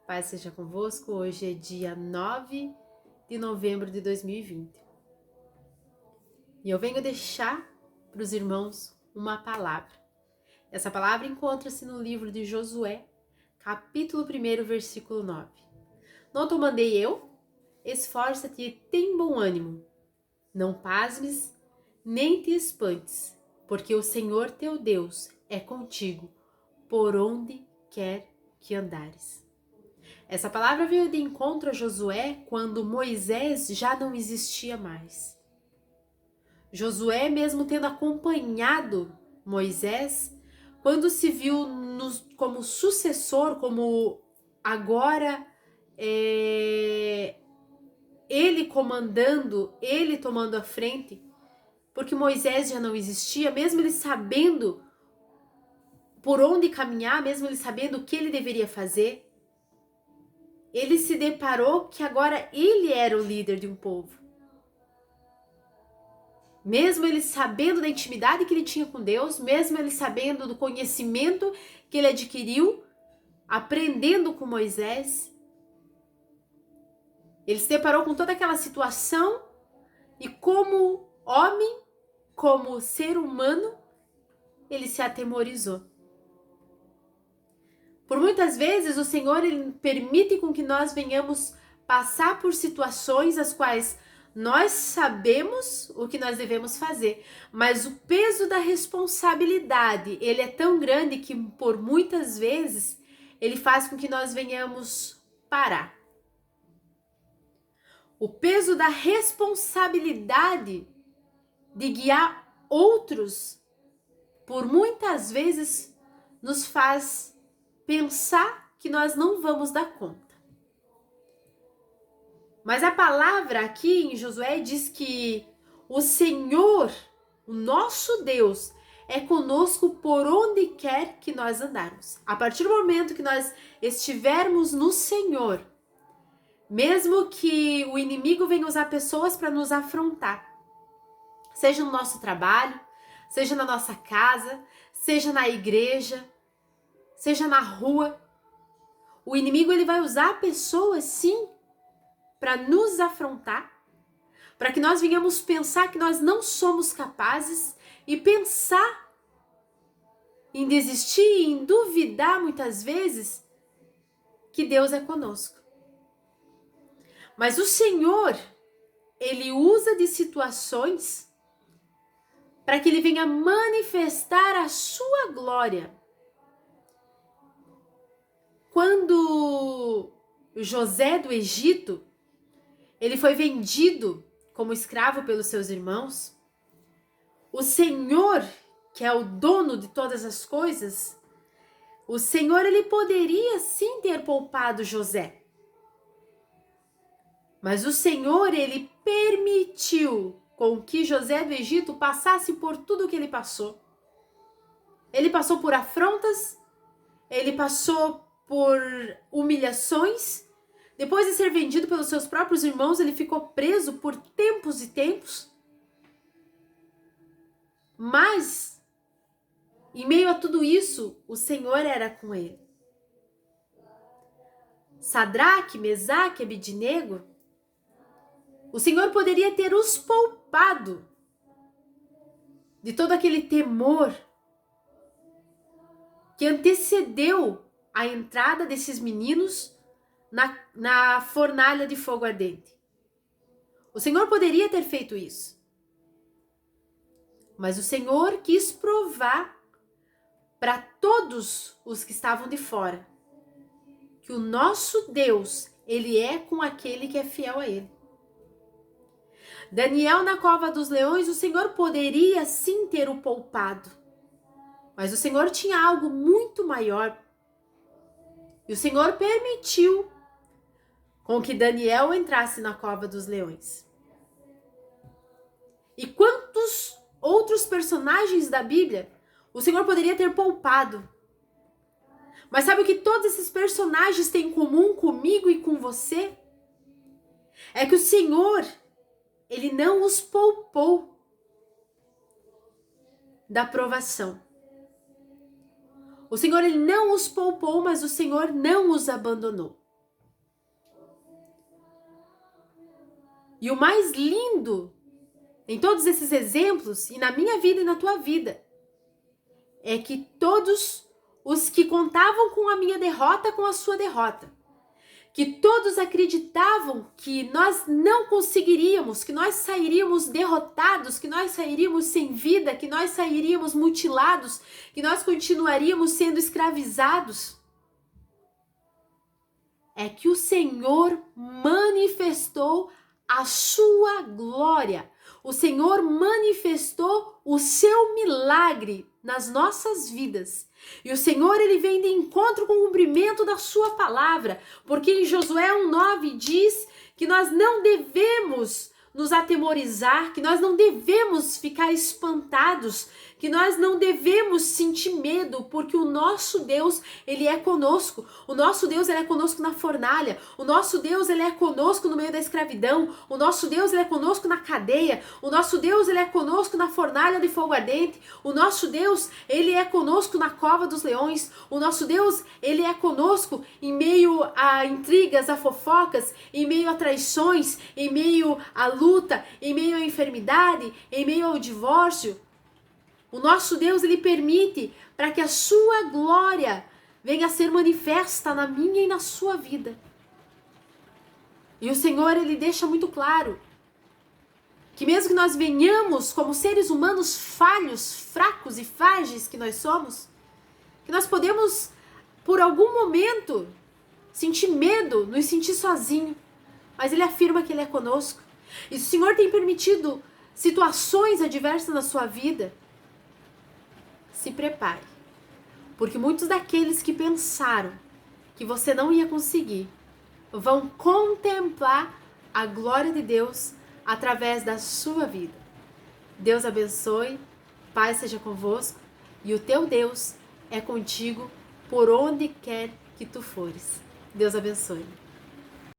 Paz seja convosco, hoje é dia 9 de novembro de 2020. E eu venho deixar para os irmãos uma palavra. Essa palavra encontra-se no livro de Josué, capítulo 1, versículo 9. Não te mandei eu? Esforça-te e tem bom ânimo. Não pasmes, nem te espantes, porque o Senhor teu Deus é contigo, por onde quer que andares. Essa palavra veio de encontro a Josué quando Moisés já não existia mais. Josué, mesmo tendo acompanhado Moisés, quando se viu como sucessor, como agora ele comandando, ele tomando a frente, porque Moisés já não existia, mesmo ele sabendo por onde caminhar, mesmo ele sabendo o que ele deveria fazer, ele se deparou que agora ele era o líder de um povo. Mesmo ele sabendo da intimidade que ele tinha com Deus, mesmo ele sabendo do conhecimento que ele adquiriu, aprendendo com Moisés, ele se deparou com toda aquela situação e como homem, como ser humano, ele se atemorizou. Por muitas vezes o Senhor ele permite com que nós venhamos passar por situações as quais nós sabemos o que nós devemos fazer, mas o peso da responsabilidade, ele é tão grande que por muitas vezes ele faz com que nós venhamos parar. O peso da responsabilidade de guiar outros, por muitas vezes nos faz pensar que nós não vamos dar conta. Mas a palavra aqui em Josué diz que o Senhor, o nosso Deus, é conosco por onde quer que nós andarmos. A partir do momento que nós estivermos no Senhor, mesmo que o inimigo venha usar pessoas para nos afrontar, seja no nosso trabalho, seja na nossa casa, seja na igreja, seja na rua, o inimigo ele vai usar pessoas sim para nos afrontar, para que nós venhamos pensar que nós não somos capazes e pensar em desistir, em duvidar muitas vezes que Deus é conosco. Mas o Senhor, ele usa de situações para que ele venha manifestar a sua glória. Quando José do Egito, ele foi vendido como escravo pelos seus irmãos, o Senhor, que é o dono de todas as coisas, o Senhor ele poderia sim ter poupado José. Mas o Senhor ele permitiu com que José do Egito passasse por tudo o que ele passou. Ele passou por afrontas, ele passou por humilhações. Depois de ser vendido pelos seus próprios irmãos, ele ficou preso por tempos e tempos. Mas, em meio a tudo isso, o Senhor era com ele. Sadraque, Mesaque, Abednego, o Senhor poderia ter os poupado de todo aquele temor que antecedeu a entrada desses meninos na fornalha de fogo ardente. O Senhor poderia ter feito isso. Mas o Senhor quis provar para todos os que estavam de fora que o nosso Deus, ele é com aquele que é fiel a ele. Daniel na cova dos leões, o Senhor poderia sim ter o poupado. Mas o Senhor tinha algo muito maior. E o Senhor permitiu com que Daniel entrasse na cova dos leões. E quantos outros personagens da Bíblia o Senhor poderia ter poupado? Mas sabe o que todos esses personagens têm em comum comigo e com você? É que o Senhor, ele não os poupou da provação. O Senhor ele não os poupou, mas o Senhor não os abandonou. E o mais lindo em todos esses exemplos, e na minha vida e na tua vida, é que todos os que contavam com a minha derrota, com a sua derrota, que todos acreditavam que nós não conseguiríamos, que nós sairíamos derrotados, que nós sairíamos sem vida, que nós sairíamos mutilados, que nós continuaríamos sendo escravizados, é que o Senhor manifestou a sua glória. O Senhor manifestou o seu milagre nas nossas vidas. E o Senhor, ele vem de encontro com o cumprimento da sua palavra, porque em Josué 1:9 diz que nós não devemos nos atemorizar, que nós não devemos ficar espantados, que nós não devemos sentir medo, porque o nosso Deus, ele é conosco. O nosso Deus, ele é conosco na fornalha. O nosso Deus, ele é conosco no meio da escravidão. O nosso Deus, ele é conosco na cadeia. O nosso Deus, ele é conosco na fornalha de fogo ardente. O nosso Deus, ele é conosco na cova dos leões. O nosso Deus, ele é conosco em meio a intrigas, a fofocas, em meio a traições, em meio à luta, em meio à enfermidade, em meio ao divórcio. O nosso Deus, ele permite para que a sua glória venha a ser manifesta na minha e na sua vida. E o Senhor, ele deixa muito claro que mesmo que nós venhamos como seres humanos falhos, fracos e frágeis que nós somos, que nós podemos, por algum momento, sentir medo, nos sentir sozinho, mas ele afirma que ele é conosco. E se o Senhor tem permitido situações adversas na sua vida, se prepare, porque muitos daqueles que pensaram que você não ia conseguir vão contemplar a glória de Deus através da sua vida. Deus abençoe, paz seja convosco e o teu Deus é contigo por onde quer que tu fores. Deus abençoe.